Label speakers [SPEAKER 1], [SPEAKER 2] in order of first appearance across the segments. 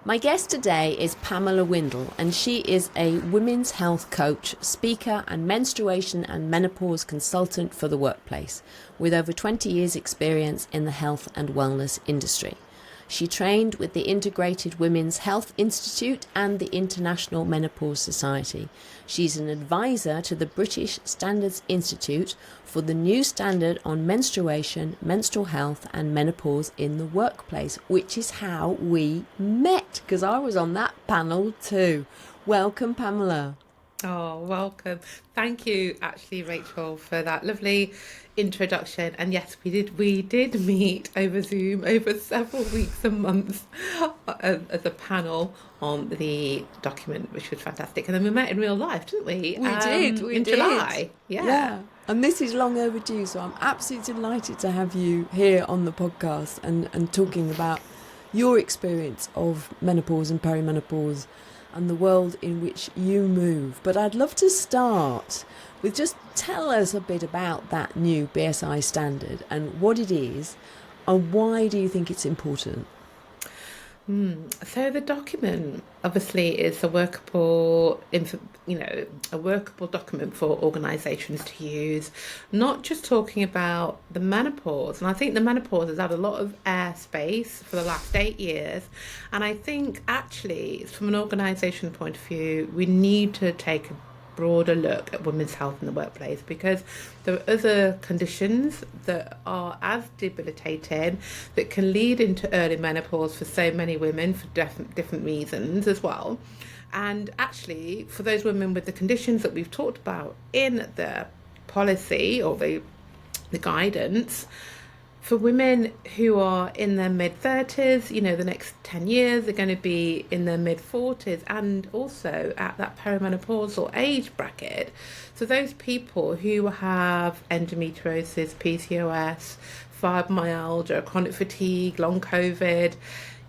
[SPEAKER 1] My guest today is Pamela Windle, and she is a women's health coach, speaker, and menstruation and menopause consultant for the workplace, with over 20 years' experience in the health and wellness industry. She trained with the Integrated Women's Health Institute and the International Menopause Society. She's an advisor to the British Standards Institute for the new standard on menstruation, menstrual health and menopause in the workplace, which is how we met, because I was on that panel too. Welcome, Pamela.
[SPEAKER 2] Oh, welcome. Thank you, actually, Rachel, for that lovely introduction. And yes, we did meet over Zoom over several weeks and months as a panel on the document, which was fantastic. And then we met in real life, didn't we?
[SPEAKER 1] We
[SPEAKER 2] in
[SPEAKER 1] did.
[SPEAKER 2] July. Yeah.
[SPEAKER 1] And this is long overdue, so I'm absolutely delighted to have you here on the podcast and talking about your experience of menopause and perimenopause and the world in which you move. But I'd love to start with just tell us a bit about that new BSI standard and what it is and why do you think it's important?
[SPEAKER 2] So the document obviously is a workable document for organisations to use, not just talking about the menopause. And I think the menopause has had a lot of airspace for the last 8 years. And I think actually, from an organisation point of view, we need to take a broader look at women's health in the workplace, because there are other conditions that are as debilitating that can lead into early menopause for so many women for different reasons as well. And actually, for those women with the conditions that we've talked about in the policy or the guidance, for women who are in their mid-30s, the next 10 years, they're going to be in their mid-40s and also at that perimenopausal age bracket. So those people who have endometriosis, PCOS, fibromyalgia, chronic fatigue, long COVID,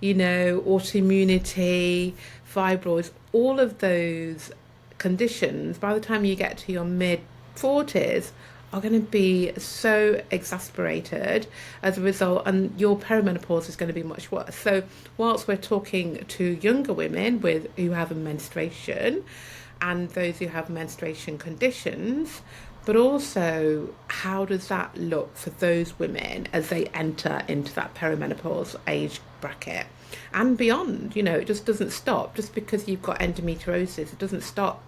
[SPEAKER 2] autoimmunity, fibroids, all of those conditions, by the time you get to your mid-40s, are going to be so exasperated as a result, and your perimenopause is going to be much worse. So whilst we're talking to younger women who have a menstruation and those who have menstruation conditions, but also how does that look for those women as they enter into that perimenopause age bracket and beyond? It just doesn't stop. Just because you've got endometriosis, it doesn't stop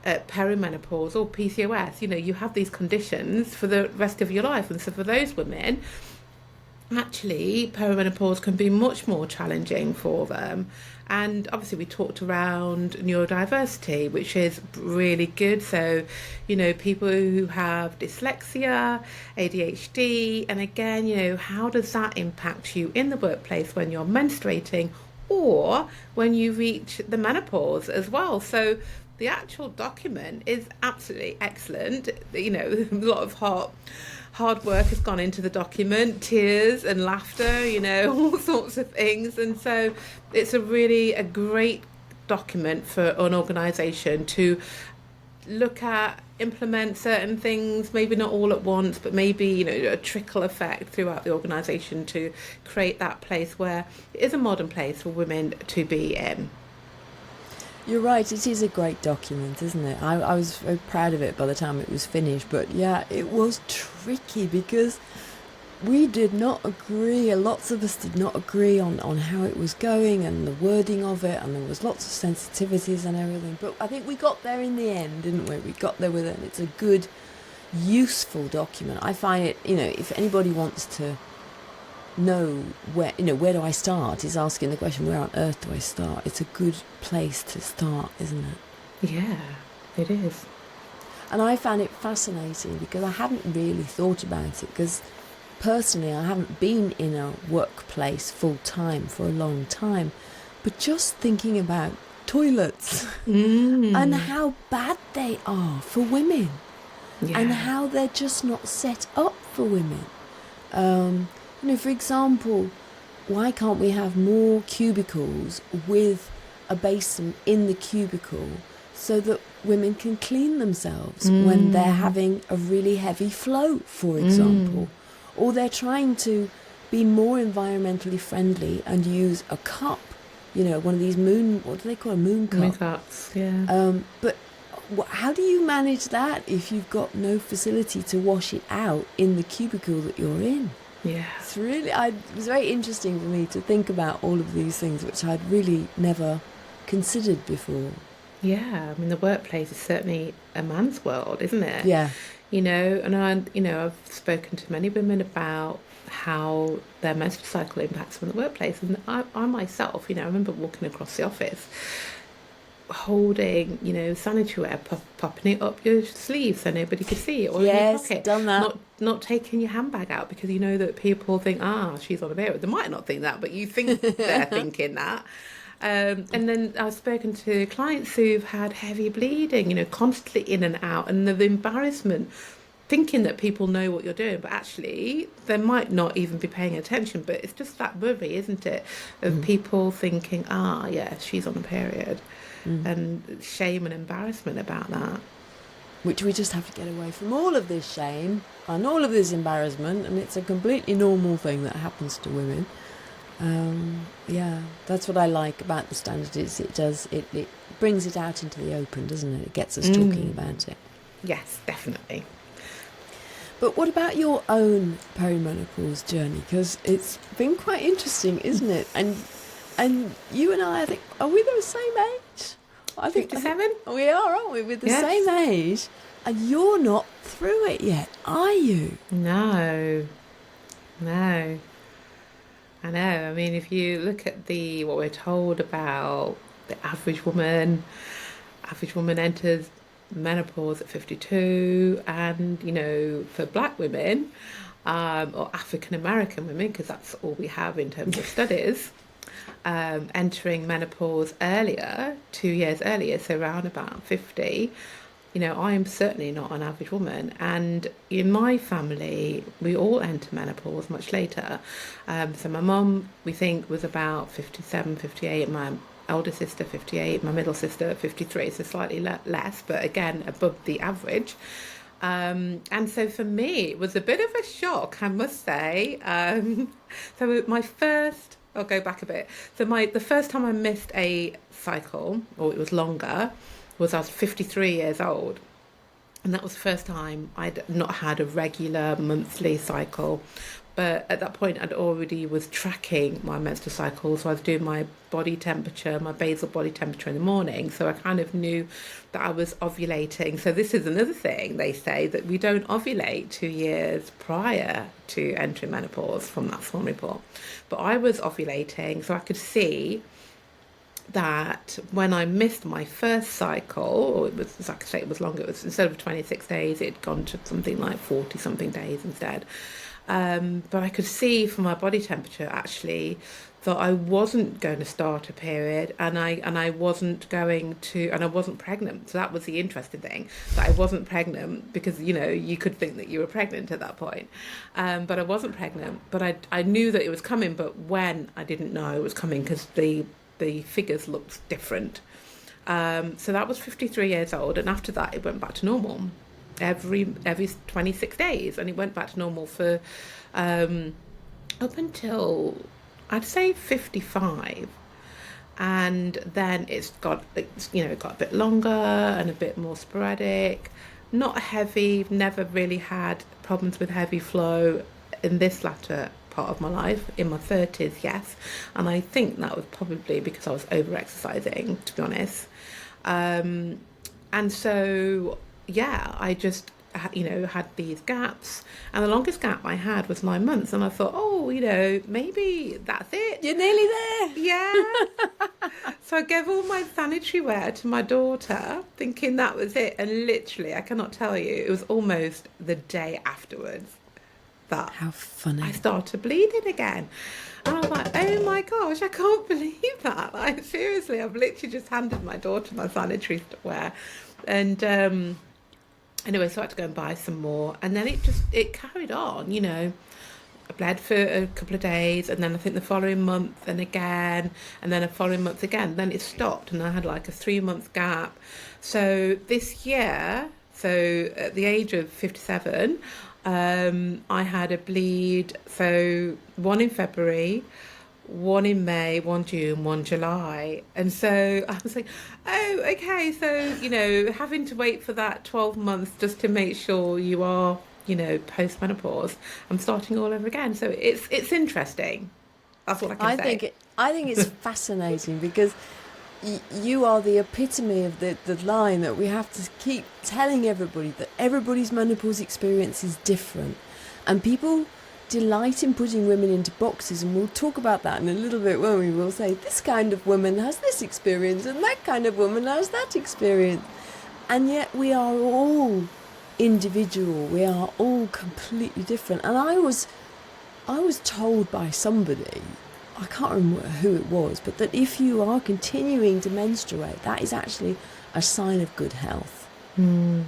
[SPEAKER 2] at perimenopause or PCOS. You have these conditions for the rest of your life. And so for those women, actually, perimenopause can be much more challenging for them. And obviously we talked around neurodiversity, which is really good. So, people who have dyslexia, ADHD, and again, how does that impact you in the workplace when you're menstruating or when you reach the menopause as well? So the actual document is absolutely excellent. A lot of hard work has gone into the document, tears and laughter, all sorts of things. And so it's a great document for an organisation to look at, implement certain things, maybe not all at once, but maybe, a trickle effect throughout the organisation to create that place where it is a modern place for women to be in.
[SPEAKER 1] You're right, it is a great document, isn't it? I was very proud of it by the time it was finished, but yeah, it was tricky because we did not agree, lots of us did not agree on how it was going and the wording of it, and there was lots of sensitivities and everything, but I think we got there in the end, didn't we? We got there with it, and it's a good, useful document. I find it, if anybody wants to know where do I start, is asking the question, where on earth do I start? It's a good place to start, isn't it?
[SPEAKER 2] Yeah, it is.
[SPEAKER 1] And I found it fascinating because I hadn't really thought about it, because personally I haven't been in a workplace full time for a long time, but just thinking about toilets and how bad they are for women, and how they're just not set up for women. For example, why can't we have more cubicles with a basin in the cubicle so that women can clean themselves when they're having a really heavy flow, for example? Or they're trying to be more environmentally friendly and use a cup one of these what do they call a moon cup?
[SPEAKER 2] Cups, yeah.
[SPEAKER 1] But how do you manage that if you've got no facility to wash it out in the cubicle that you're in?
[SPEAKER 2] Yeah.
[SPEAKER 1] It was very interesting for me to think about all of these things, which I'd really never considered before.
[SPEAKER 2] Yeah, I mean, the workplace is certainly a man's world, isn't it?
[SPEAKER 1] Yeah.
[SPEAKER 2] And I've spoken to many women about how their menstrual cycle impacts on the workplace. And I myself, I remember walking across the office holding, sanitary ware, popping it up your sleeve so nobody could see it, or in your pocket.
[SPEAKER 1] Done that.
[SPEAKER 2] Not taking your handbag out because you know that people think, she's on a period. They might not think that, but you think they're thinking that. And then I've spoken to clients who've had heavy bleeding, constantly in and out, and the embarrassment, thinking that people know what you're doing, but actually they might not even be paying attention. But it's just that worry, isn't it, of people thinking, yeah, she's on a period, and shame and embarrassment about that.
[SPEAKER 1] Which we just have to get away from all of this shame and all of this embarrassment, and it's a completely normal thing that happens to women. That's what I like about the standard. Is it brings it out into the open, doesn't it? It gets us talking about it.
[SPEAKER 2] Yes, definitely.
[SPEAKER 1] But what about your own perimenopause journey? Because it's been quite interesting, isn't it? And you and I think, are we the same age?
[SPEAKER 2] I think 57?
[SPEAKER 1] We are, aren't we? We're the same age. And you're not through it yet, are you?
[SPEAKER 2] No. I know. I mean, if you look at what we're told about the average woman enters menopause at 52, and for black women or African American women, because that's all we have in terms of studies, entering menopause earlier, 2 years earlier, so around about 50. I'm certainly not an average woman, and in my family we all enter menopause much later. So my mum, we think, was about 57, 58, my elder sister 58, my middle sister 53, so slightly less, but again above the average. And so for me it was a bit of a shock, I must say. I'll go back a bit. So the first time I missed a cycle, or it was longer, was I was 53 years old. And that was the first time I'd not had a regular monthly cycle. But at that point, I'd already was tracking my menstrual cycle. So I was doing my body temperature, my basal body temperature in the morning. So I kind of knew that I was ovulating. So this is another thing they say, that we don't ovulate 2 years prior to entering menopause from that SWAN report. But I was ovulating, so I could see that when I missed my first cycle, or it was, like I say, it was longer, it was, instead of 26 days, it had gone to something like 40 something days instead. But I could see from my body temperature actually that I wasn't going to start a period, and I wasn't pregnant. So that was the interesting thing, that I wasn't pregnant, because you could think that you were pregnant at that point, but I wasn't pregnant. But I knew that it was coming, but when, I didn't know it was coming, because the figures looked different. So that was 53 years old, and after that it went back to normal every 26 days, and it went back to normal for up until I'd say 55, and then it got a bit longer and a bit more sporadic, not heavy. Never really had problems with heavy flow in this latter part of my life. In my 30s, yes, and I think that was probably because I was over exercising, to be honest. And so I just had these gaps, and the longest gap I had was 9 months, and I thought, maybe that's it,
[SPEAKER 1] you're nearly there.
[SPEAKER 2] Yeah. So I gave all my sanitary wear to my daughter, thinking that was it, and literally, I cannot tell you, it was almost the day afterwards that
[SPEAKER 1] how funny
[SPEAKER 2] I started bleeding again. And I was like, oh my gosh, I can't believe that. Like, seriously, I've literally just handed my daughter my sanitary wear. And anyway, so I had to go and buy some more. And then it carried on, I bled for a couple of days, and then I think the following month, and again, and then a following month again. Then it stopped, and I had like a 3-month gap. So this year, so at the age of 57, I had a bleed, so one in February, one in May, one June, one July. And so I was like, oh, okay. So, having to wait for that 12 months just to make sure you are, post-menopause, I'm starting all over again. So it's interesting. That's what I can say.
[SPEAKER 1] I think it's fascinating because you are the epitome of the line that we have to keep telling everybody, that everybody's menopause experience is different. And people delight in putting women into boxes, and we'll talk about that in a little bit, won't we? We'll say this kind of woman has this experience and that kind of woman has that experience. And yet we are all individual. We are all completely different. And I was told by somebody, I can't remember who it was, but that if you are continuing to menstruate, that is actually a sign of good health.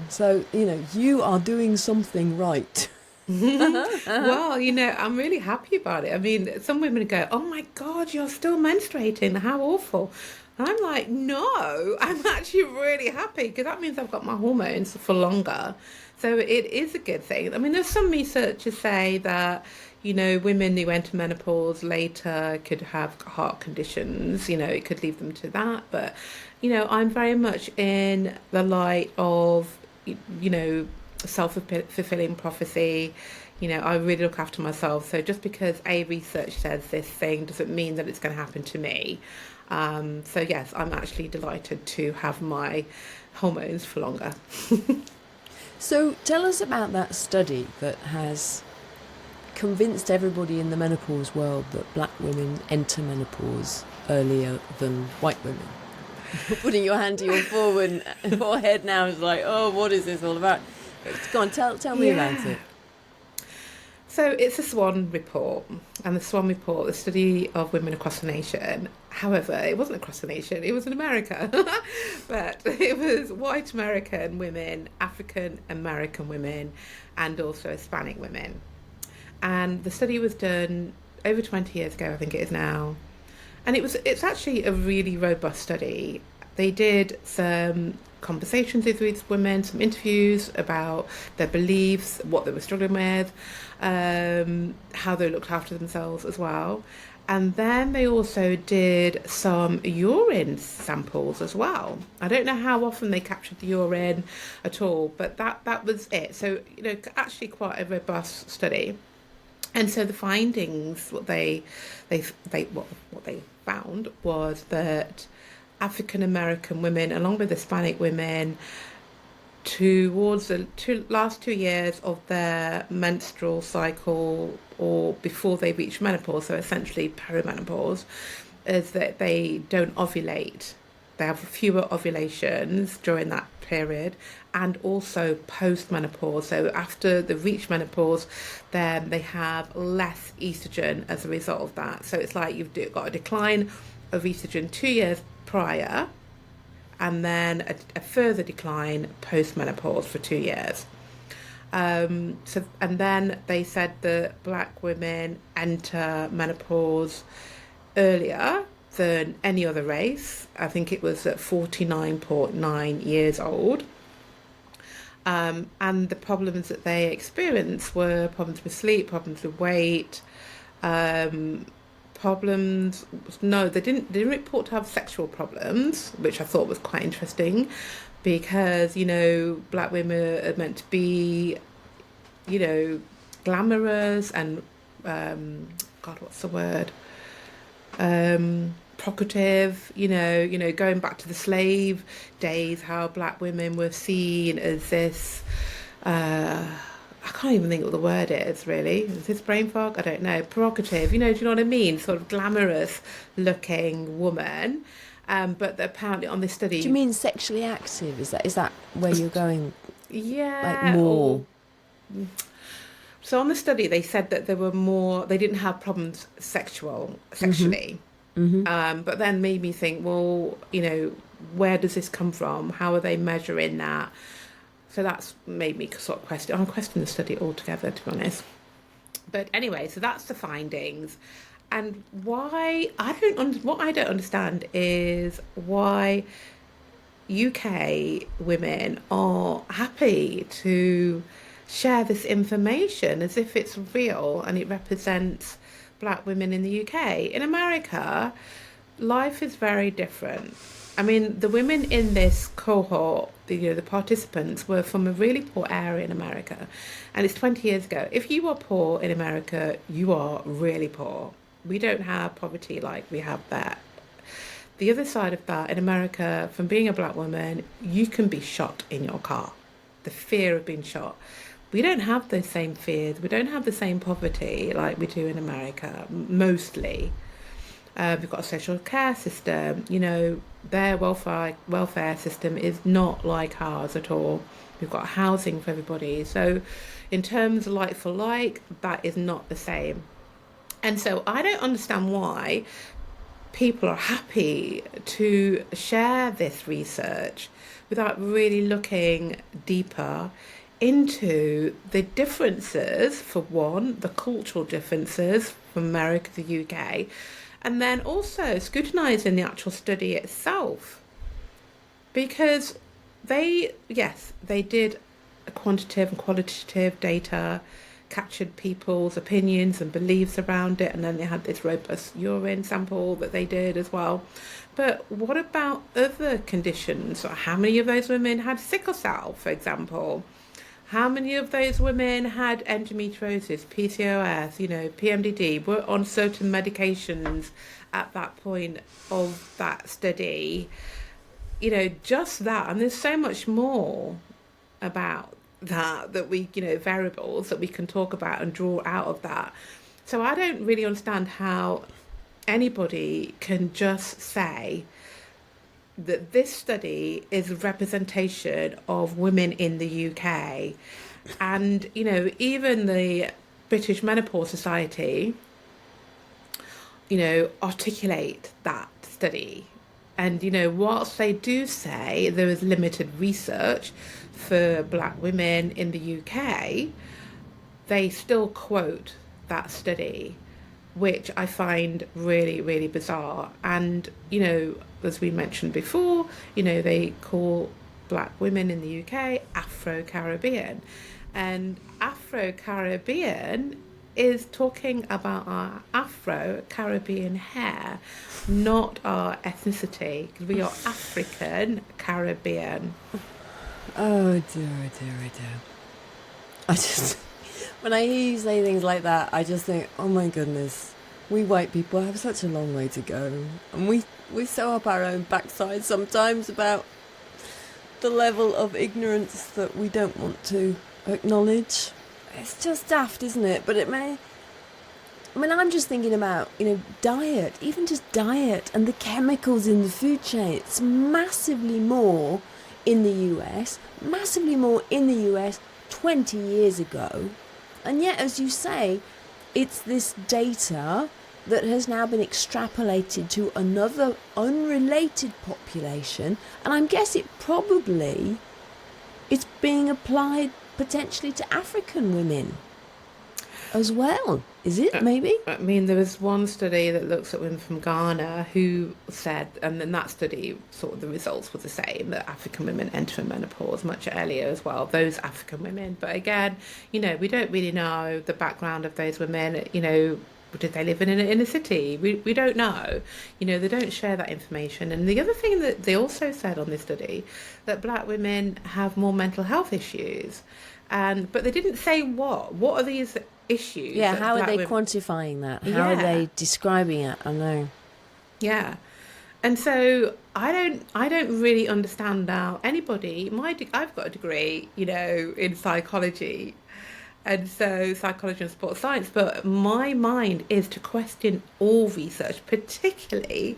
[SPEAKER 1] So, you are doing something right.
[SPEAKER 2] Well, I'm really happy about it. I mean, some women go, oh my God, you're still menstruating. How awful. And I'm like, no, I'm actually really happy because that means I've got my hormones for longer. So it is a good thing. I mean, there's some research to say that, women who enter menopause later could have heart conditions, it could lead them to that. But, I'm very much in the light of, self-fulfilling prophecy. I really look after myself. So just because research says this thing doesn't mean that it's going to happen to me. So yes, I'm actually delighted to have my hormones for longer.
[SPEAKER 1] So tell us about that study that has convinced everybody in the menopause world that black women enter menopause earlier than white women. Putting your hand to your forehead now is like, oh, what is this all about? Go on, tell me about it.
[SPEAKER 2] So it's a SWAN report, and the SWAN report, the study of women across the nation. However, it wasn't across the nation, it was in America. But it was white American women, African American women, and also Hispanic women. And the study was done over 20 years ago, I think it is now. And it's actually a really robust study. They did some conversations with these women, some interviews about their beliefs, what they were struggling with, how they looked after themselves as well. And then they also did some urine samples as well. I don't know how often they captured the urine at all, but that was it. So, actually quite a robust study. And so the findings, what they found was that African American women, along with Hispanic women, towards the last 2 years of their menstrual cycle or before they reach menopause, so essentially perimenopause, is that they don't ovulate. They have fewer ovulations during that period, and also post-menopause. So after they reach menopause, then they have less estrogen as a result of that. So it's like you've got a decline of estrogen 2 years prior, and then a further decline post-menopause for 2 years. And then they said that black women enter menopause earlier than any other race. I think it was at 49.9 years old. And the problems that they experienced were problems with sleep, problems with weight, problems. No, they didn't report to have sexual problems, which I thought was quite interesting, because black women are meant to be, glamorous and God, what's the word? Procreative, going back to the slave days, how black women were seen as this, I can't even think what the word is, really. Is this brain fog? I don't know. Provocative, do you know what I mean? Sort of glamorous looking woman. But apparently on this study...
[SPEAKER 1] Do you mean sexually active? Is that where you're going?
[SPEAKER 2] Yeah.
[SPEAKER 1] Like more...
[SPEAKER 2] So on the study, they said that they didn't have problems sexually. Mm-hmm. But then made me think, well, where does this come from? How are they measuring that? So that's made me sort of question the study altogether, to be honest. But anyway, so that's the findings. And what I don't understand is why UK women are happy to share this information as if it's real and it represents black women in the UK. In America, life is very different. I mean, the women in this cohort, the participants, were from a really poor area in America, and it's 20 years ago. If you are poor in America, you are really poor. We don't have poverty like we have there. The other side of that, in America, from being a black woman, you can be shot in your car. The fear of being shot. We don't have those same fears. We don't have the same poverty like we do in America, mostly. We've got a social care system. Their welfare system is not like ours at all. We've got housing for everybody. So, in terms of like for like, that is not the same. And so, I don't understand why people are happy to share this research without really looking deeper into the differences, for one, the cultural differences from America to the UK, and then also scrutinising the actual study itself. Because they did quantitative and qualitative data, captured people's opinions and beliefs around it, and then they had this robust urine sample that they did as well. But what about other conditions? How many of those women had sickle cell, for example? How many of those women had endometriosis, PCOS, PMDD, were on certain medications at that point of that study? Just that. And there's so much more about that we, variables that we can talk about and draw out of that. So I don't really understand how anybody can just say that this study is a representation of women in the UK. And, even the British Menopause Society, articulate that study. And, whilst they do say there is limited research for black women in the UK, they still quote that study, which I find really, really bizarre. And, as we mentioned before, they call black women in the UK Afro-Caribbean. And Afro-Caribbean is talking about our Afro-Caribbean hair, not our ethnicity, because we are African Caribbean.
[SPEAKER 1] Oh dear, oh dear, oh dear. I just, when I hear you say things like that, I just think, oh my goodness, we white people have such a long way to go. And we sew up our own backside sometimes about the level of ignorance that we don't want to acknowledge. It's just daft, isn't it? But I'm just thinking about, diet, even just diet and the chemicals in the food chain. It's massively more in the US 20 years ago. And yet, as you say, it's this data that has now been extrapolated to another unrelated population. And I guess it's being applied potentially to African women as well. Is it, maybe?
[SPEAKER 2] I mean, there was one study that looks at women from Ghana who said, and in that study, sort of the results were the same, that African women enter menopause much earlier as well, those African women. But again, we don't really know the background of those women. Did they live in an inner city? We don't know. They don't share that information. And the other thing that they also said on this study, that black women have more mental health issues. But they didn't say what. What are these issues?
[SPEAKER 1] Yeah, how are they quantifying that? How are they describing it? I know.
[SPEAKER 2] Yeah. And so I don't really understand how anybody, I've got a degree, in psychology. And so psychology and sports science, but my mind is to question all research, particularly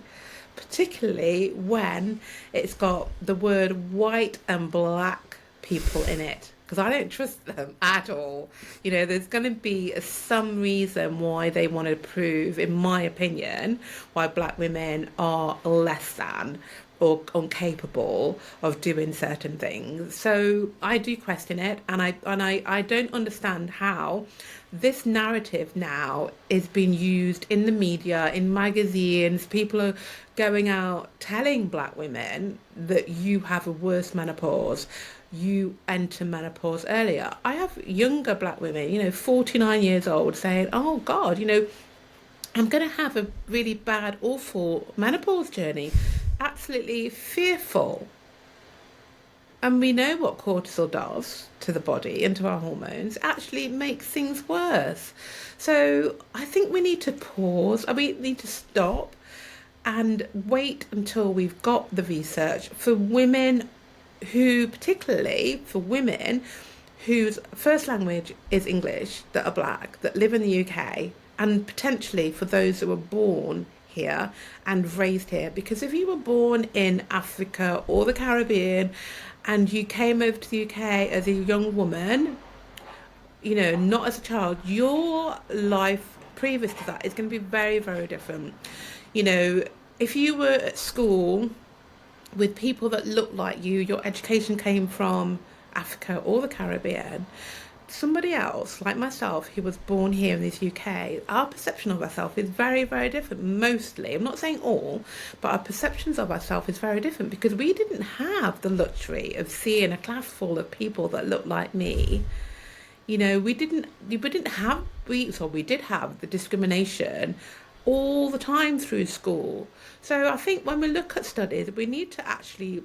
[SPEAKER 2] when it's got the word white and black people in it, because I don't trust them at all. There's going to be some reason why they want to prove, in my opinion, why black women are less than or incapable of doing certain things. So I do question it, and I don't understand how this narrative now is being used in the media, in magazines. People are going out telling black women that you have a worse menopause, you enter menopause earlier. I have younger black women, 49 years old, saying, oh God, I'm going to have a really bad, awful menopause journey. Absolutely fearful. And we know what cortisol does to the body and to our hormones. It actually makes things worse. So I think we need to pause. We need to stop and wait until we've got the research for women who, particularly for women whose first language is English, that are black, that live in the UK, and potentially for those that were born here and raised here. Because if you were born in Africa or the Caribbean and you came over to the UK as a young woman, not as a child, your life previous to that is going to be very, very different. If you were at school with people that looked like you, your education came from Africa or the Caribbean, somebody else like myself who was born here in this UK, our perception of ourselves is very, very different. Mostly, I'm not saying all, but our perceptions of ourselves is very different because we didn't have the luxury of seeing a class full of people that looked like me. We didn't have we did have the discrimination all the time through school. So I think when we look at studies, we need to actually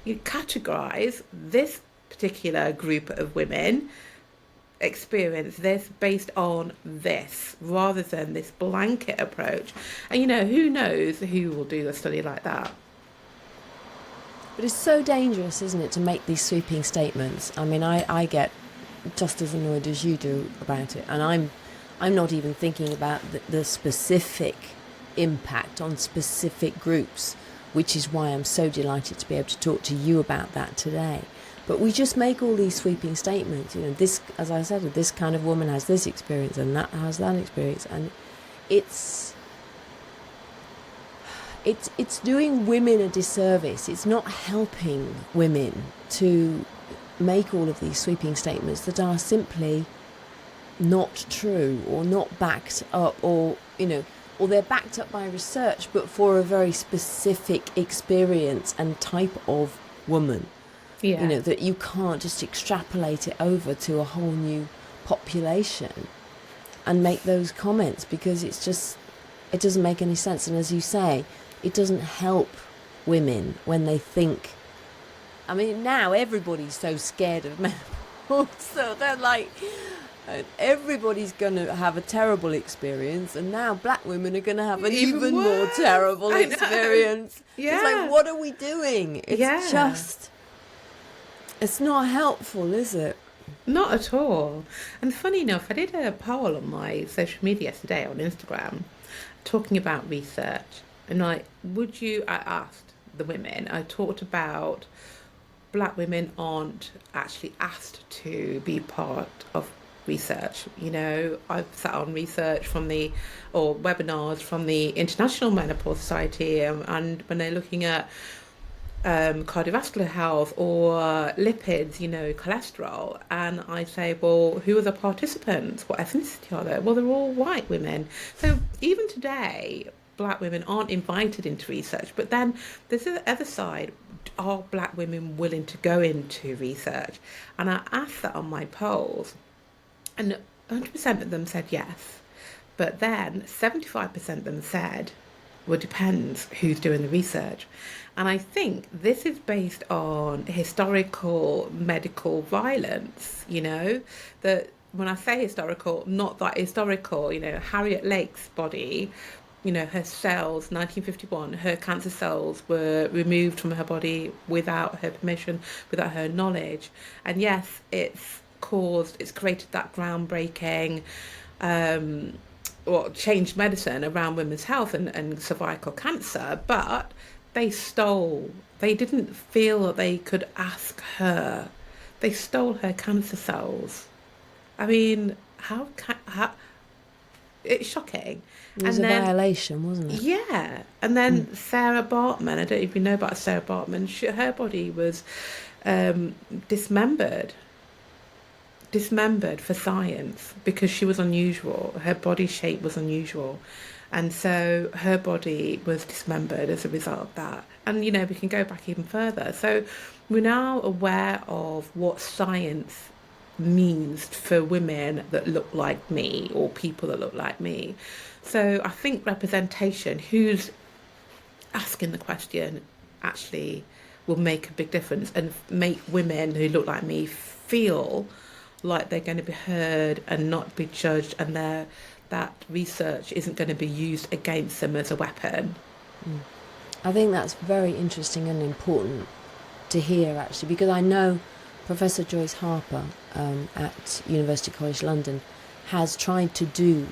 [SPEAKER 2] categorize this particular group of women experience this based on this rather than this blanket approach. And who knows who will do a study like that.
[SPEAKER 1] But it's so dangerous, isn't it, to make these sweeping statements. I mean, I get just as annoyed as you do about it, and I'm not even thinking about the specific impact on specific groups, which is why I'm so delighted to be able to talk to you about that today. But we just make all these sweeping statements. This, as I said, this kind of woman has this experience and that has that experience, and it's doing women a disservice. It's not helping women to make all of these sweeping statements that are simply not true or not backed up, or they're backed up by research, but for a very specific experience and type of woman.
[SPEAKER 2] Yeah.
[SPEAKER 1] That you can't just extrapolate it over to a whole new population and make those comments, because it doesn't make any sense. And as you say, it doesn't help women when they think, I mean, now everybody's so scared of menopause, so they're like, everybody's going to have a terrible experience, and now black women are going to have an even more terrible experience.
[SPEAKER 2] Yeah.
[SPEAKER 1] It's like, what are we doing? It's not helpful, is it?
[SPEAKER 2] Not at all. And funny enough, I did a poll on my social media yesterday on Instagram talking about research. And I asked the women, I talked about black women aren't actually asked to be part of research. I've sat on research or webinars from the International Menopause Society, and when they're looking at cardiovascular health or lipids, cholesterol, and I say, well, who are the participants? What ethnicity are they? Well, they're all white women. So even today, black women aren't invited into research. But then there's the other side. Are black women willing to go into research? And I asked that on my polls, and 100% of them said yes. But then 75% of them said, well, depends who's doing the research. And I think this is based on historical medical violence, that when I say historical, not that historical, Harriet Lake's body, her cells, 1951, her cancer cells were removed from her body without her permission, without her knowledge. And yes, it's created that groundbreaking, changed medicine around women's health and cervical cancer, but they didn't feel that they could ask her. They stole her cancer cells. I mean, how it's shocking.
[SPEAKER 1] It was a violation, wasn't it?
[SPEAKER 2] Yeah. And then Sarah Bartman, I don't know if you know about Sarah Bartman, her body was dismembered for science because she was unusual. Her body shape was unusual. And so her body was dismembered as a result of that. And, we can go back even further. So we're now aware of what science means for women that look like me or people that look like me. So I think representation, who's asking the question, actually will make a big difference and make women who look like me feel like they're going to be heard and not be judged, and that research isn't going to be used against them as a weapon.
[SPEAKER 1] I think that's very interesting and important to hear, actually, because I know Professor Joyce Harper at University College London has tried to do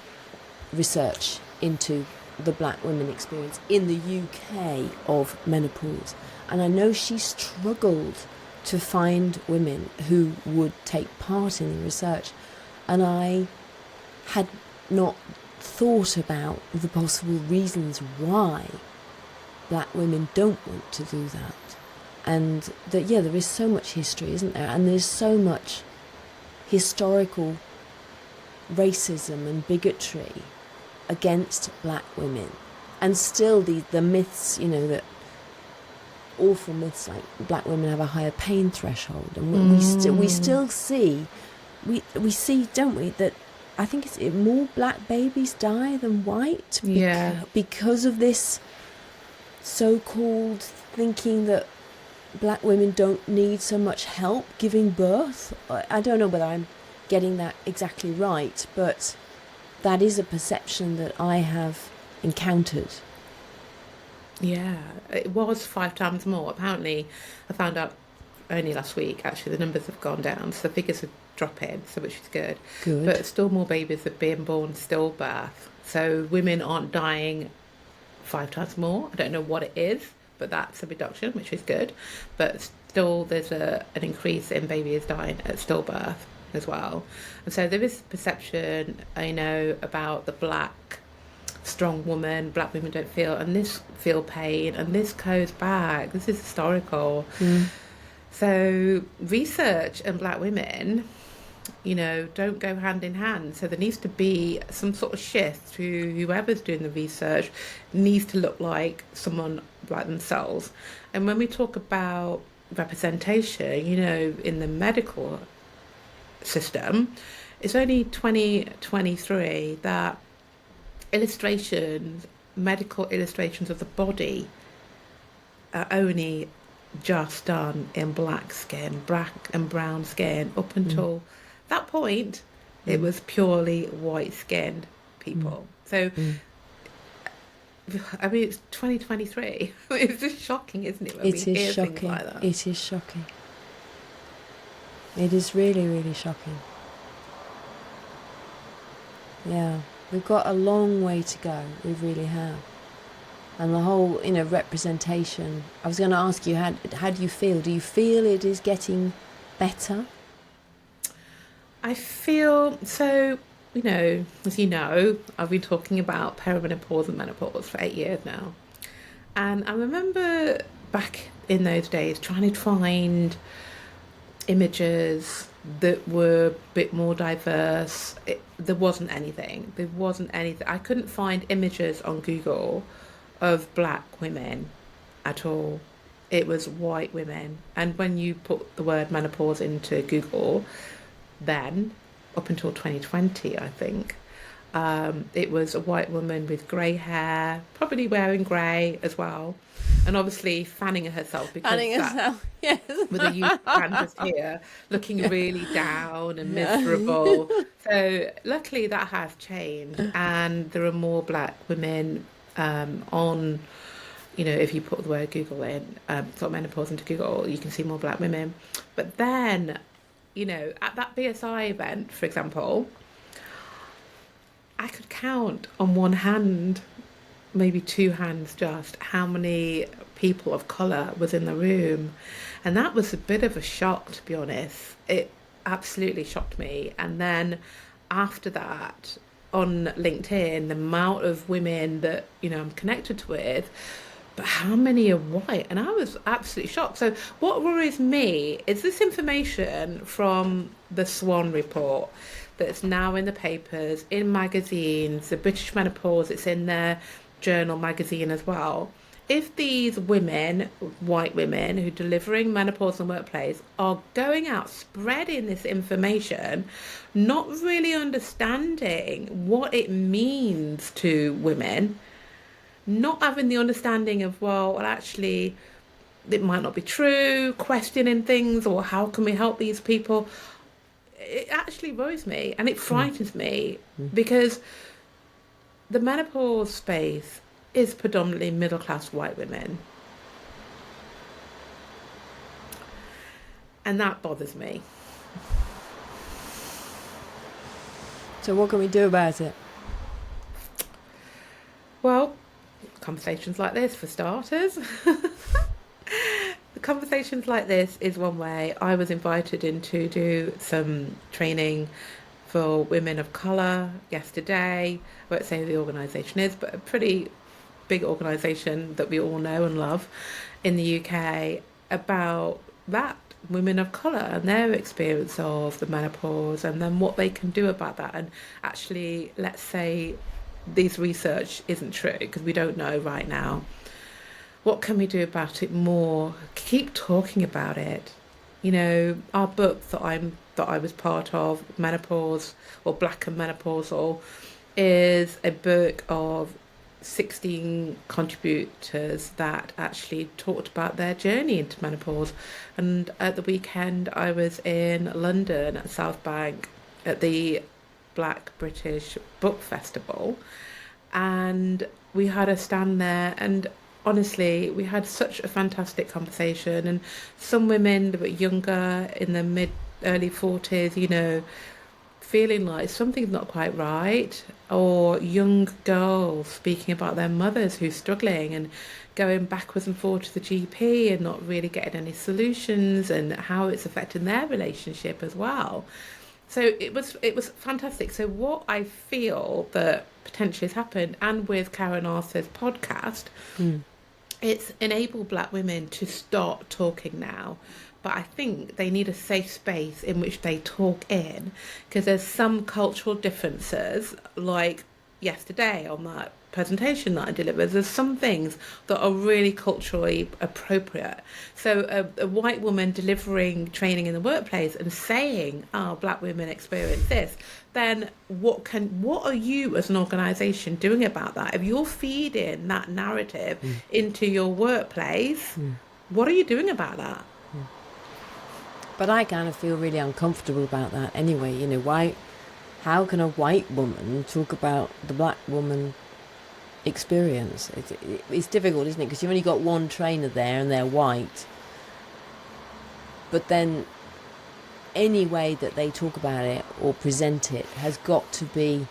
[SPEAKER 1] research into the black women experience in the UK of menopause. And I know she struggled to find women who would take part in the research. And I had not thought about the possible reasons why black women don't want to do that. And that, yeah, there is so much history, isn't there? And there's so much historical racism and bigotry against black women. And still the myths, that awful myths like black women have a higher pain threshold. And we still see, we see, don't we, that I think it's more black babies die than white. Because of this so-called thinking that black women don't need so much help giving birth. I don't know whether I'm getting that exactly right, but that is a perception that I have encountered.
[SPEAKER 2] Yeah, it was 5 times more. Apparently, I found out only last week, actually, the numbers have gone down, so the figures are dropping, so which is good. But still more babies are being born stillbirth. So women aren't dying 5 times more. I don't know what it is, but that's a reduction, which is good. But still, there's an increase in babies dying at stillbirth as well. And so there is perception, about the black strong woman. Black women don't feel pain, and this goes back. This is historical. So research and black women, don't go hand in hand. So there needs to be some sort of shift to whoever's doing the research needs to look like someone like themselves. And when we talk about representation, in the medical system, it's only 2023 that medical illustrations of the body are only just done in black and brown skin. Up until that point, it was purely white-skinned people. So, I mean, it's 2023. It's just shocking, isn't it? When
[SPEAKER 1] It
[SPEAKER 2] we
[SPEAKER 1] is
[SPEAKER 2] hear
[SPEAKER 1] shocking.
[SPEAKER 2] things like that.
[SPEAKER 1] It is shocking. It is really, really shocking. Yeah, we've got a long way to go. We really have. And the whole, representation. I was going to ask you, how do you feel? Do you feel it is getting better?
[SPEAKER 2] I feel so, as you know, I've been talking about perimenopause and menopause for 8 years now. And I remember back in those days trying to find images that were a bit more diverse. There wasn't anything. I couldn't find images on Google of black women at all. It was white women. And when you put the word menopause into Google, then up until 2020, I think, it was a white woman with grey hair, probably wearing grey as well, and obviously fanning herself
[SPEAKER 1] Yes.
[SPEAKER 2] with a huge fan just here, looking really down and miserable. So luckily that has changed, and there are more black women on. If you put the word Google in, sort of menopause into Google, you can see more black women. But then, at that BSI event, for example, I could count on one hand, maybe two hands just, how many people of colour was in the room. And that was a bit of a shock, to be honest. It absolutely shocked me. And then after that, on LinkedIn, the amount of women that, I'm connected with, but how many are white? And I was absolutely shocked. So what worries me is this information from the Swan report that's now in the papers, in magazines, the British Menopause, it's in their journal magazine as well. if these women, white women, who are delivering menopause in the workplace are going out spreading this information, not really understanding what it means to women, not having the understanding of, well, actually, it might not be true, questioning things, or how can we help these people? It actually worries me and it frightens me because the menopause space is predominantly middle class white women. And that bothers me.
[SPEAKER 1] So what can we do about it?
[SPEAKER 2] Well, conversations like this for starters. Conversations like this is one way. I was invited in to do some training for women of colour yesterday. I won't say who the organisation is, but a pretty big organisation that we all know and love in the UK about that, women of colour and their experience of the menopause and then what they can do about that. And actually, let's say this research isn't true because we don't know right now. What can we do about it more? Keep talking about it. You know, our book that I was part of, Menopause or Black and Menopausal, is a book of 16 contributors that actually talked about their journey into menopause. And at the weekend, I was in London at South Bank at the Black British Book Festival, and we had a stand there, and honestly, we had such a fantastic conversation. And some women that were younger, in their mid early 40s, you know, feeling like something's not quite right, or young girls speaking about their mothers who's struggling and going backwards and forwards to the GP and not really getting any solutions, and how it's affecting their relationship as well. So it was fantastic. So what I feel that potentially has happened, and with Karen Arthur's podcast, it's enabled Black women to start talking now. But I think they need a safe space in which they talk in, because there's some cultural differences, like yesterday on that presentation that I delivered, there's some things that are really culturally appropriate. So a white woman delivering training in the workplace and saying, "Oh, Black women experience this," then what are you as an organisation doing about that? If you're feeding that narrative into your workplace, what are you doing about that?
[SPEAKER 1] But I kind of feel really uncomfortable about that anyway. You know, why? How can a white woman talk about the Black woman experience? It's difficult, isn't it? Because you've only got one trainer there and they're white. But then any way that they talk about it or present it has got to be,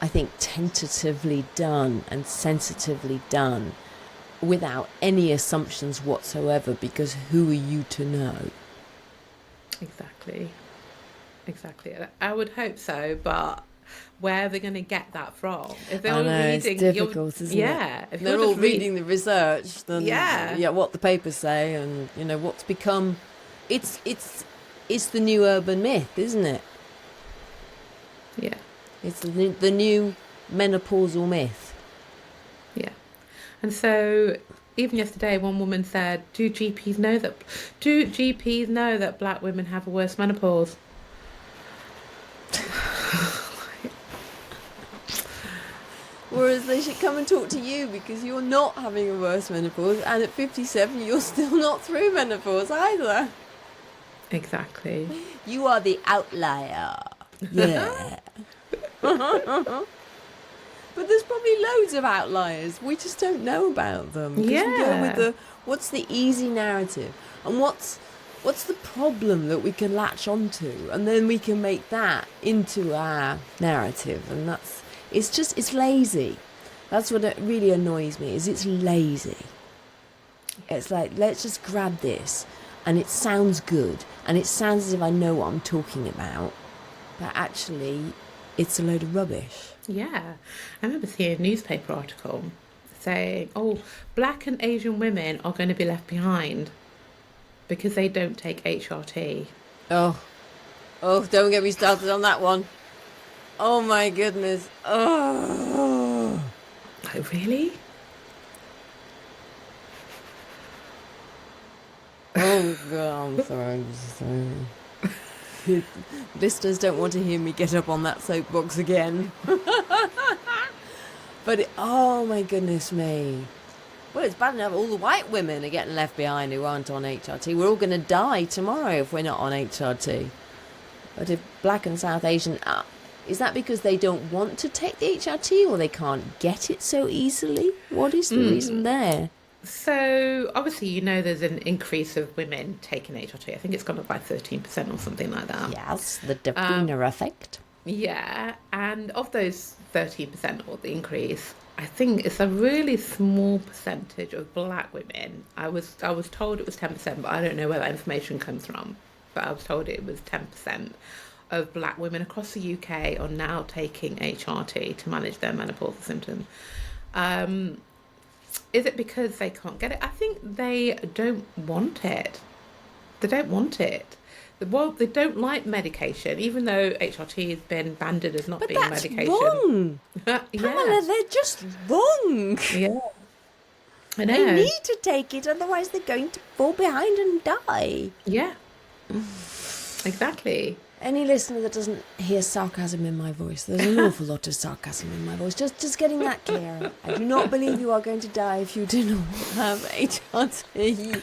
[SPEAKER 1] I think, tentatively done and sensitively done without any assumptions whatsoever, because who are you to know?
[SPEAKER 2] Exactly. I would hope so, but where are they going to get that from? If they're
[SPEAKER 1] I
[SPEAKER 2] all
[SPEAKER 1] know,
[SPEAKER 2] reading,
[SPEAKER 1] it's difficult, isn't it?
[SPEAKER 2] Yeah, if
[SPEAKER 1] they're
[SPEAKER 2] you're
[SPEAKER 1] all
[SPEAKER 2] just
[SPEAKER 1] reading the research, then
[SPEAKER 2] Yeah.
[SPEAKER 1] what the papers say, and you know what's become. It's the new urban myth, isn't it?
[SPEAKER 2] Yeah,
[SPEAKER 1] It's the new menopausal myth.
[SPEAKER 2] yeah. And so even yesterday, one woman said, "Do GPs know that Black women have a worse menopause?"
[SPEAKER 1] Whereas they should come and talk to you, because you're not having a worse menopause, and at 57 you're still not through menopause either.
[SPEAKER 2] Exactly.
[SPEAKER 1] You are the outlier. Yeah. But there's probably loads of outliers. We just don't know about them. Because we go with
[SPEAKER 2] Yeah.
[SPEAKER 1] what's the easy narrative, and what's the problem that we can latch onto, and then we can make that into our narrative. And it's lazy. That's what it really annoys me, is it's lazy. It's like, let's just grab this, and it sounds good, and it sounds as if I know what I'm talking about, but actually it's a load of rubbish.
[SPEAKER 2] Yeah. I remember seeing a newspaper article saying, "Oh, Black and Asian women are going to be left behind because they don't take HRT."
[SPEAKER 1] Oh, don't get me started on that one. Oh my goodness. Oh.
[SPEAKER 2] Like, really?
[SPEAKER 1] Oh, God, I'm sorry. Listeners don't want to hear me get up on that soapbox again. But, oh my goodness me. Well, it's bad enough all the white women are getting left behind who aren't on HRT. We're all going to die tomorrow if we're not on HRT. But if black and South Asian are, is that because they don't want to take the HRT or they can't get it so easily? What is the reason there?
[SPEAKER 2] So obviously, you know, there's an increase of women taking HRT. I think it's gone up by 13% or something like that.
[SPEAKER 1] Yes, the Davina effect.
[SPEAKER 2] Yeah, and of those 13% or the increase, I think it's a really small percentage of black women. I was told it was 10%, but I don't know where that information comes from. But I was told it was 10% of black women across the UK are now taking HRT to manage their menopausal symptoms. Is it because they can't get it? I think they don't want it. They don't want it. Well, they don't like medication, even though HRT has been banded as not being medication.
[SPEAKER 1] Wrong.
[SPEAKER 2] Yeah.
[SPEAKER 1] Pamela, they're just wrong.
[SPEAKER 2] Yeah. I know.
[SPEAKER 1] They need to take it, otherwise they're going to fall behind and die.
[SPEAKER 2] Yeah. Exactly.
[SPEAKER 1] Any listener that doesn't hear sarcasm in my voice, there's an awful lot of sarcasm in my voice. Just getting that clear. I do not believe you are going to die if you do not have HRT.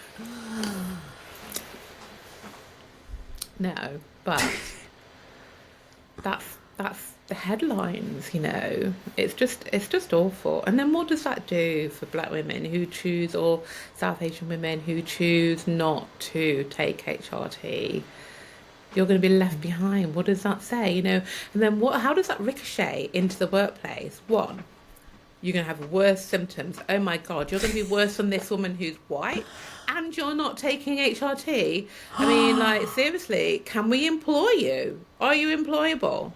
[SPEAKER 2] No, but that's the headlines, you know. It's just awful. And then what does that do for black women who choose, or South Asian women who choose not to take HRT? You're going to be left behind. What does that say? You know, and then how does that ricochet into the workplace? One, you're going to have worse symptoms. Oh my God, you're going to be worse than this woman who's white and you're not taking HRT. I mean, like, seriously, can we employ you? Are you employable?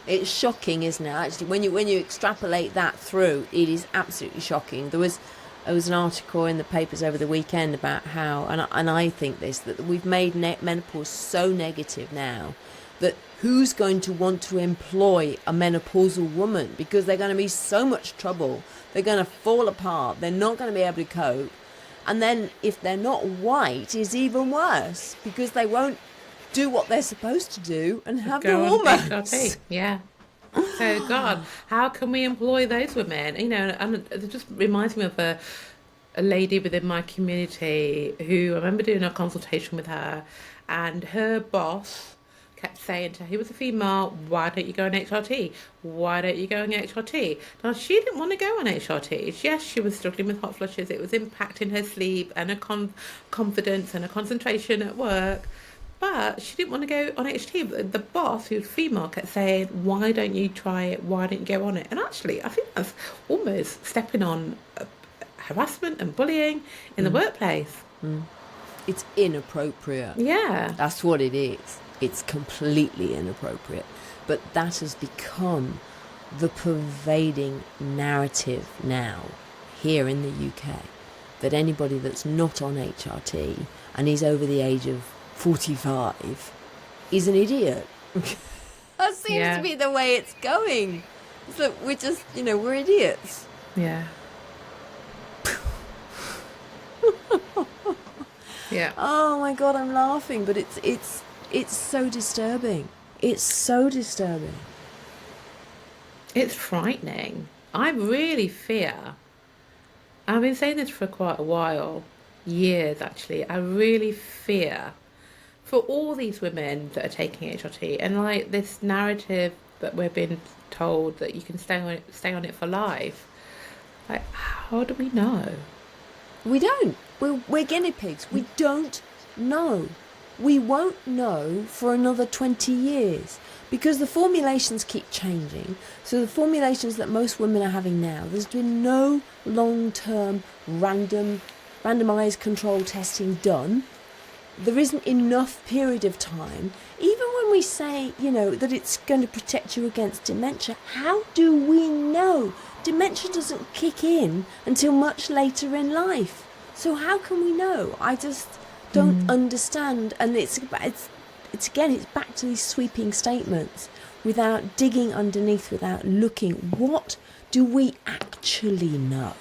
[SPEAKER 1] It's shocking, isn't it? Actually, when you extrapolate that through, it is absolutely shocking. There was an article in the papers over the weekend about how, and I think this, that we've made menopause so negative now that who's going to want to employ a menopausal woman, because they're going to be so much trouble, they're going to fall apart, they're not going to be able to cope, and then if they're not white, it's even worse because they won't do what they're supposed to do and have the hormones.
[SPEAKER 2] Yeah. So God, how can we employ those women? You know, and it just reminds me of a lady within my community who I remember doing a consultation with her, and her boss kept saying to her, he was a female, why don't you go on HRT? Why don't you go on HRT? Now, she didn't want to go on HRT. Yes, she was struggling with hot flushes. It was impacting her sleep and her confidence and her concentration at work. But she didn't want to go on HRT. But the boss, who's female, kept saying, why don't you try it? Why don't you go on it? And actually, I think that's almost stepping on harassment and bullying in the workplace.
[SPEAKER 1] It's inappropriate.
[SPEAKER 2] Yeah.
[SPEAKER 1] That's what it is. It's completely inappropriate. But that has become the pervading narrative now here in the UK, that anybody that's not on HRT and is over the age of 45 is an idiot. That seems to be the way it's going. So we're just, we're idiots.
[SPEAKER 2] Yeah. Yeah.
[SPEAKER 1] Oh my God, I'm laughing, but it's so disturbing. It's so disturbing.
[SPEAKER 2] It's frightening. I really fear. I've been saying this for quite a while, years actually. I really fear for all these women that are taking HRT, and like this narrative that we're being told that you can stay on it for life. Like, how do we know?
[SPEAKER 1] We don't. We're guinea pigs. We don't know. We won't know for another 20 years because the formulations keep changing. So the formulations that most women are having now, there's been no long-term randomized control testing done. There isn't enough period of time. Even when we say, that it's going to protect you against dementia, how do we know? Dementia doesn't kick in until much later in life. So how can we know? I just don't understand. And it's back to these sweeping statements without digging underneath, without looking. What do we actually know?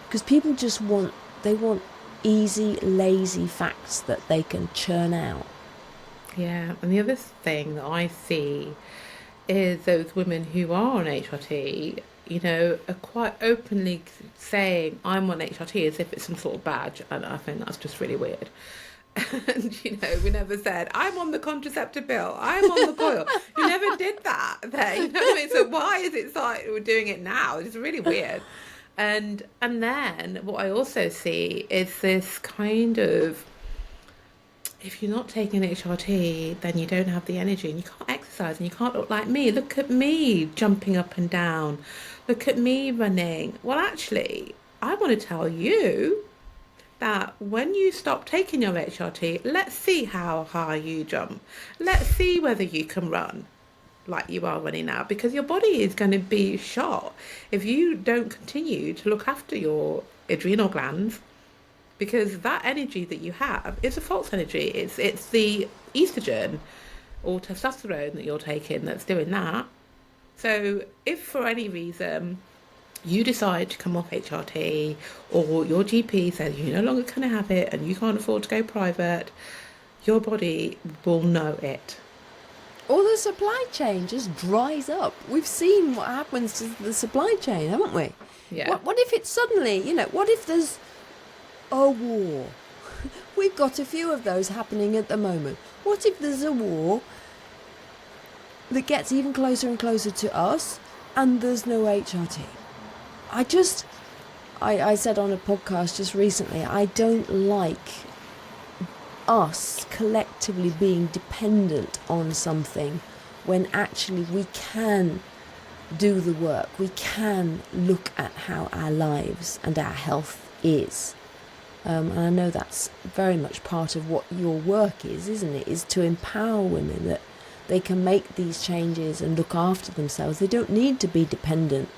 [SPEAKER 1] Because people just want easy, lazy facts that they can churn out.
[SPEAKER 2] Yeah, and the other thing that I see is those women who are on HRT, are quite openly saying, I'm on HRT as if it's some sort of badge. And I think that's just really weird. And, we never said, I'm on the contraceptive pill, I'm on the coil. You never did that there, you know what I mean? So why is it like we're doing it now? It's really weird. And then what I also see is this kind of, if you're not taking HRT, then you don't have the energy and you can't exercise and you can't look like me. Look at me jumping up and down. Look at me running. Well, actually, I want to tell you that when you stop taking your HRT, let's see how high you jump. Let's see whether you can run like you are running now, because your body is going to be shot if you don't continue to look after your adrenal glands, because that energy that you have is a false energy. It's the estrogen or testosterone that you're taking that's doing that. So if for any reason you decide to come off HRT, or your GP says you no longer can have it and you can't afford to go private, your body will know it.
[SPEAKER 1] Or the supply chain just dries up. We've seen what happens to the supply chain, haven't we?
[SPEAKER 2] Yeah.
[SPEAKER 1] What if it's suddenly, what if there's a war? We've got a few of those happening at the moment. What if there's a war that gets even closer and closer to us and there's no HRT? I said on a podcast just recently, I don't like us collectively being dependent on something when actually we can do the work. We can look at how our lives and our health is. And I know that's very much part of what your work is, isn't it? Is to empower women that they can make these changes and look after themselves. They don't need to be dependent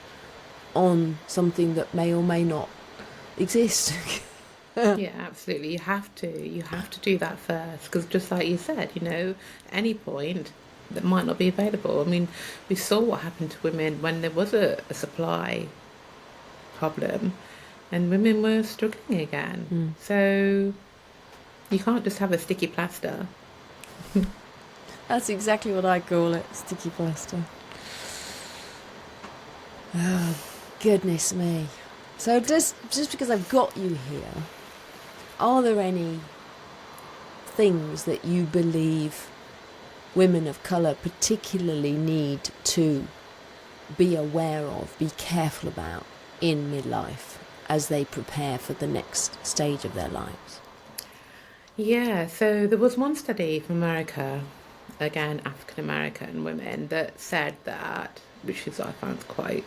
[SPEAKER 1] on something that may or may not exist.
[SPEAKER 2] Yeah, absolutely. You have to do that first, because just like you said, any point that might not be available. I mean, we saw what happened to women when there was a supply problem and women were struggling again. So you can't just have a sticky plaster.
[SPEAKER 1] That's exactly what I call it, sticky plaster. Oh, goodness me. So just because I've got you here, are there any things that you believe women of colour particularly need to be aware of, be careful about in midlife as they prepare for the next stage of their lives?
[SPEAKER 2] Yeah, so there was one study from America, again, African American women, that said that, which is I found quite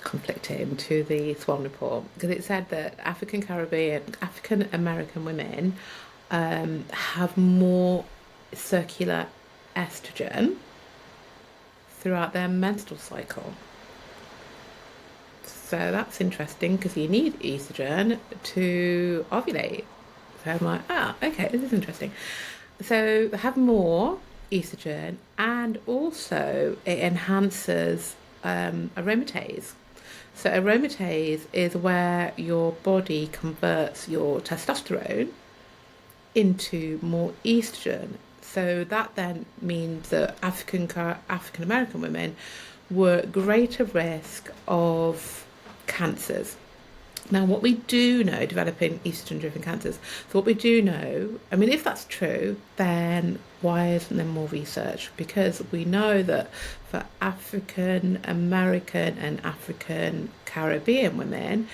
[SPEAKER 2] conflicting to the Swan report, because it said that African American women have more circular estrogen throughout their menstrual cycle. So that's interesting, because you need estrogen to ovulate. So I'm like, okay, this is interesting. So they have more estrogen, and also it enhances aromatase. So aromatase is where your body converts your testosterone into more estrogen. So that then means that African American women were at greater risk of cancers. Now, what we do know, developing estrogen-driven cancers, so what we do know, I mean, if that's true, then why isn't there more research? Because we know that for African American and African Caribbean women,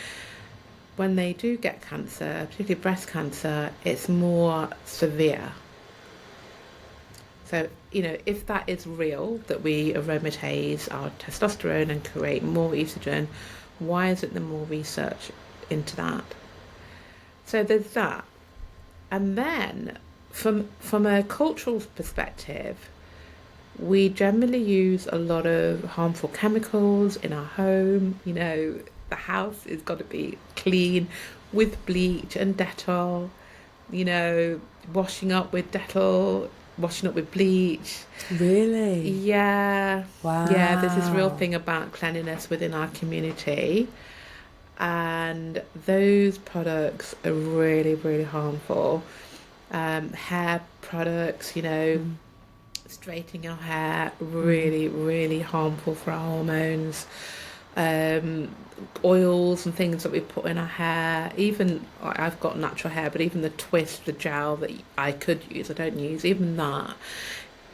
[SPEAKER 2] when they do get cancer, particularly breast cancer, it's more severe. So, if that is real, that we aromatase our testosterone and create more estrogen, why isn't there more research into that? So there's that. And then from a cultural perspective, we generally use a lot of harmful chemicals in our home. The house has got to be clean with bleach and Dettol, washing up with Dettol, washing up with bleach.
[SPEAKER 1] Really?
[SPEAKER 2] Yeah.
[SPEAKER 1] Wow.
[SPEAKER 2] Yeah, there's this real thing about cleanliness within our community. and those products are really, really harmful. Hair products, straightening your hair, really, really harmful for our hormones. um, Oils and things that we put in our hair. Even I've got natural hair, but even the twist, the gel that I could use, I don't use, even that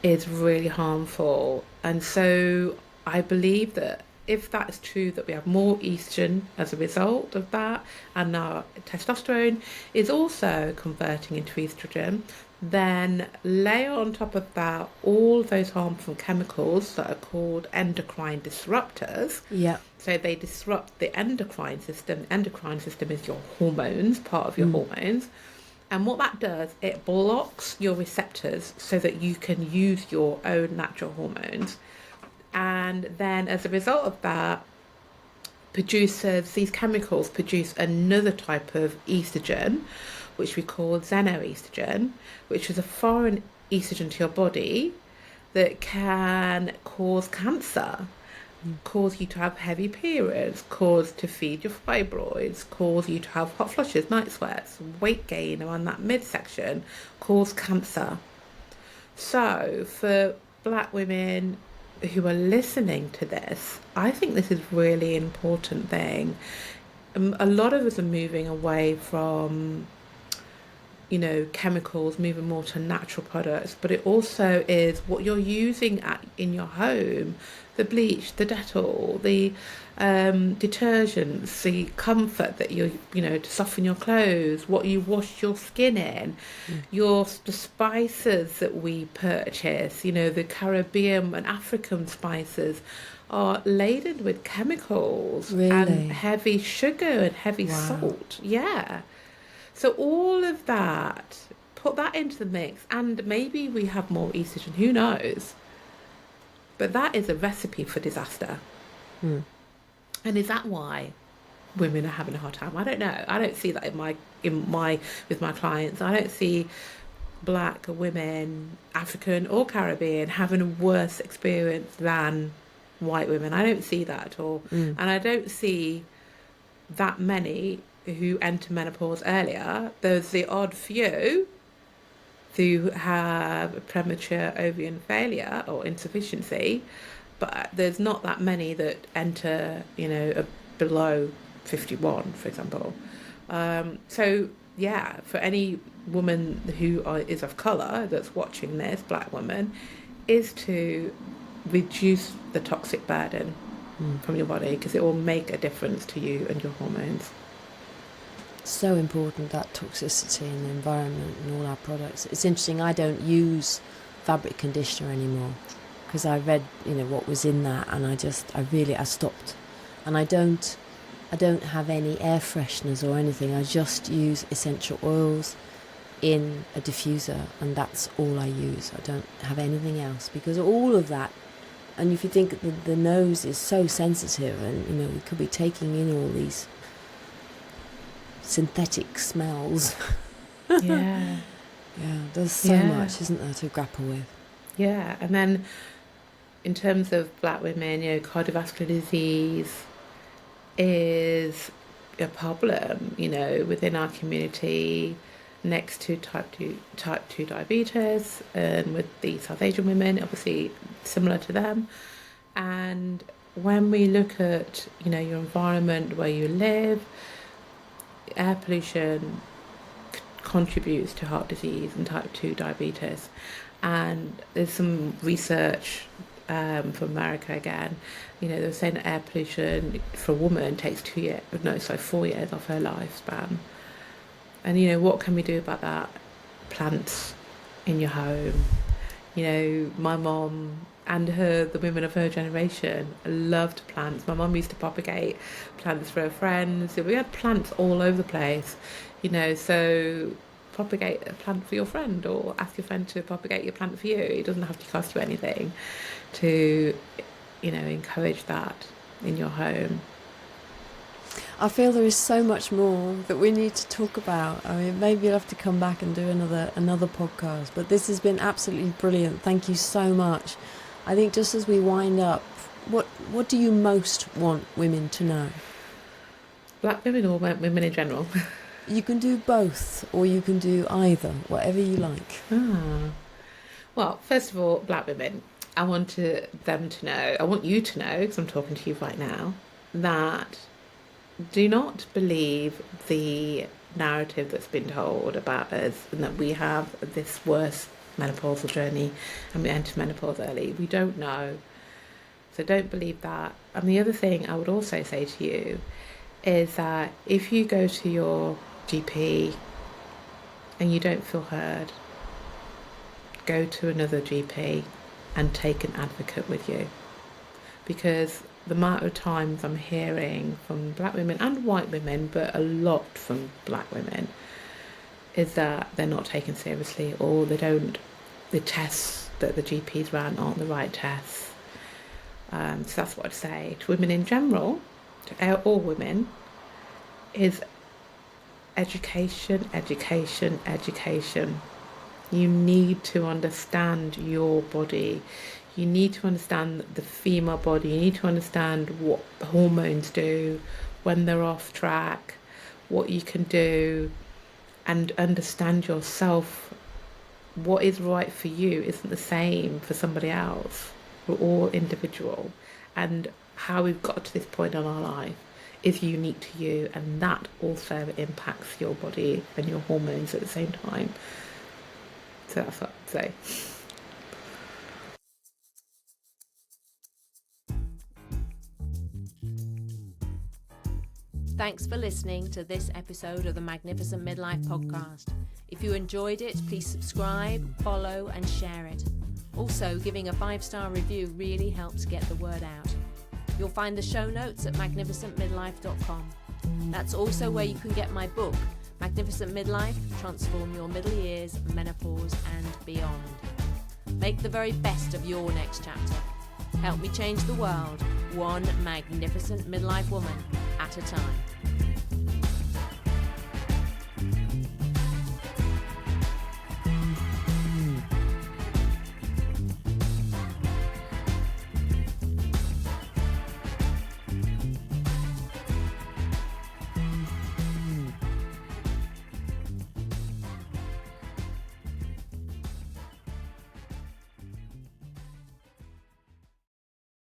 [SPEAKER 2] is really harmful. And so I believe that if that is true, that we have more estrogen as a result of that, and our testosterone is also converting into estrogen, then layer on top of that all those harmful chemicals that are called endocrine disruptors.
[SPEAKER 1] Yeah.
[SPEAKER 2] So they disrupt the endocrine system. The endocrine system is your hormones, part of your hormones. And what that does, it blocks your receptors so that you can use your own natural hormones. And then as a result of that, these chemicals produce another type of estrogen, which we call xenoestrogen, which is a foreign estrogen to your body that can cause cancer, cause you to have heavy periods, cause to feed your fibroids, cause you to have hot flushes, night sweats, weight gain around that midsection, cause cancer. So for black women who are listening to this, I think this is really important thing. A lot of us are moving away from chemicals, moving more to natural products, but it also is what you're using in your home, the bleach, the Dettol, the detergents, the comfort that to soften your clothes, what you wash your skin in, the spices that we purchase, the Caribbean and African spices are laden with chemicals and
[SPEAKER 1] Really?
[SPEAKER 2] heavy sugar and heavy salt. Yeah. So all of that, put that into the mix, and maybe we have more estrogen, who knows? But that is a recipe for disaster. And is that why women are having a hard time? I don't know. I don't see that with my clients. I don't see black women, African or Caribbean, having a worse experience than white women. I don't see that at all. And I don't see that many who enter menopause earlier. There's the odd few who have premature ovarian failure or insufficiency, but there's not that many that enter, below 51, for example. So yeah, for any woman who is of colour that's watching this, black woman, is to reduce the toxic burden from your body, because it will make a difference to you and your hormones.
[SPEAKER 1] So important, that toxicity in the environment and all our products. It's interesting, I don't use fabric conditioner anymore because I read what was in that, and I stopped. And I don't have any air fresheners or anything. I just use essential oils in a diffuser, and that's all I use. I don't have anything else, because all of that, and if you think the nose is so sensitive, and we could be taking in all these synthetic smells.
[SPEAKER 2] Yeah.
[SPEAKER 1] There's so much, isn't there, to grapple with.
[SPEAKER 2] Yeah. And then in terms of black women, cardiovascular disease is a problem, within our community, next to type 2 diabetes, and with the South Asian women, obviously similar to them. And when we look at, your environment where you live, air pollution contributes to heart disease and type 2 diabetes. And there's some research from America again, they're saying that air pollution for a woman takes 4 years off her lifespan. And what can we do about that? Plants in your home. My mom and the women of her generation loved plants. My mum used to propagate plants for her friends. We had plants all over the place, so propagate a plant for your friend, or ask your friend to propagate your plant for you. It doesn't have to cost you anything to, encourage that in your home.
[SPEAKER 1] I feel there is so much more that we need to talk about. I mean, maybe you'll have to come back and do another podcast, but this has been absolutely brilliant. Thank you so much. I think just as we wind up, what do you most want women to know?
[SPEAKER 2] Black women or women in general?
[SPEAKER 1] You can do both, or you can do either, whatever you like.
[SPEAKER 2] Well, first of all, black women, I want them to know, I want you to know, because I'm talking to you right now, that do not believe the narrative that's been told about us and that we have this worse menopausal journey and we enter menopause early. We don't know. So don't believe that. And the other thing I would also say to you is that if you go to your GP and you don't feel heard, go to another GP and take an advocate with you. Because the amount of times I'm hearing from black women and white women, but a lot from black women, is that they're not taken seriously, or the tests that the GPs ran aren't the right tests. So that's what I'd say to women in general, to all women, is education, education, education. You need to understand your body. You need to understand the female body. You need to understand what hormones do, when they're off track, what you can do, and understand yourself. What is right for you isn't the same for somebody else. We're all individual, and how we've got to this point in our life is unique to you, and that also impacts your body and your hormones at the same time. So that's what I'd say.
[SPEAKER 1] Thanks for listening to this episode of the Magnificent Midlife Podcast. If you enjoyed it, please subscribe, follow, and share it. Also, giving a 5-star review really helps get the word out. You'll find the show notes at magnificentmidlife.com. That's also where you can get my book, Magnificent Midlife, Transform Your Middle Years, Menopause and Beyond. Make the very best of your next chapter. Help me change the world, one magnificent midlife woman at a time.